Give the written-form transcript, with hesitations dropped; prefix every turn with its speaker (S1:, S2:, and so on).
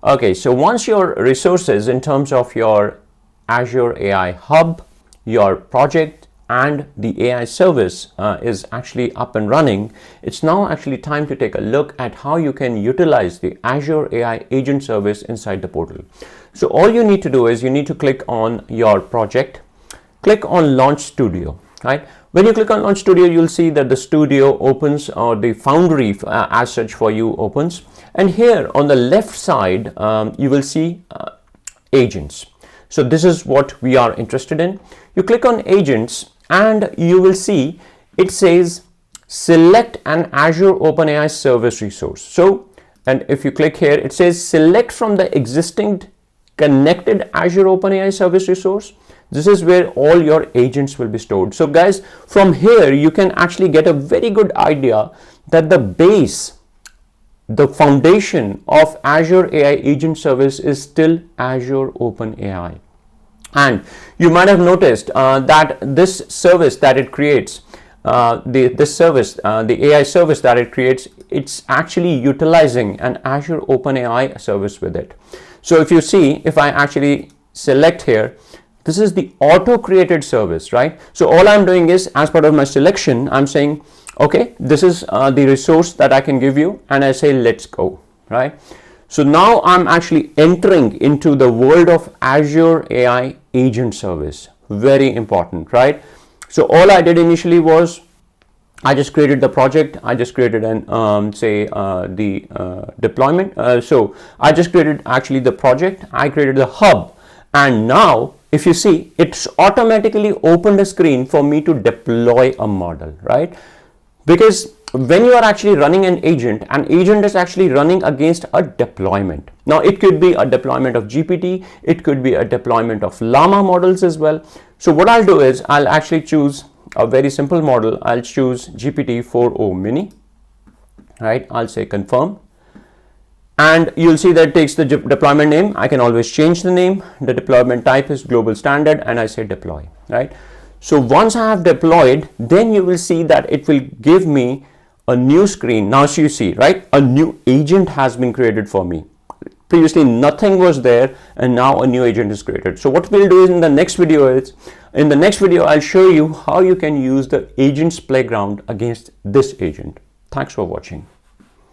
S1: Okay, so once your resources in terms of your Azure AI Hub, your project, and the AI service is actually up and running, it's now actually time to take a look at how you can utilize the Azure AI Agent service inside the portal. So all you need to do is you need to click on your project, click on Launch Studio, right? When you click on Launch Studio, you'll see that the studio opens, or the Foundry as such for you opens. And here on the left side, you will see agents. So this is what we are interested in. You click on agents and you will see it says select an Azure Open AI service resource. So, and if you click here, it says select from the existing connected Azure Open AI service resource. This is where all your agents will be stored. So guys, from here, you can actually get a very good idea that the base, the foundation of Azure AI Agent service is still Azure Open AI. And you might have noticed that this service that it creates, the AI service that it creates, it's actually utilizing an Azure Open AI service with it. So if you see, if I actually select here, this is the auto-created service, right? So all I'm doing is, as part of my selection, I'm saying, okay, this is the resource that I can give you, and I say, let's go, right? So now I'm actually entering into the world of Azure AI Agent service. Very important, right? So all I did initially was, I just created the project. I just created an, deployment. So I just created actually the project. I created the hub. And now, if you see, it's automatically opened a screen for me to deploy a model, right? Because when you are actually running an agent is actually running against a deployment. Now, it could be a deployment of GPT. It could be a deployment of Llama models as well. So what I'll do is I'll actually choose a very simple model. I'll choose GPT-4o mini, right? I'll say confirm. And you'll see that it takes the deployment name. I can always change the name. The deployment type is global standard, and I say deploy, right? So once I have deployed, then you will see that it will give me a new screen. Now you see, right? A new agent has been created for me. Previously, nothing was there, and now a new agent is created. So what we'll do is in the next video I'll show you how you can use the agents playground against this agent. Thanks for watching.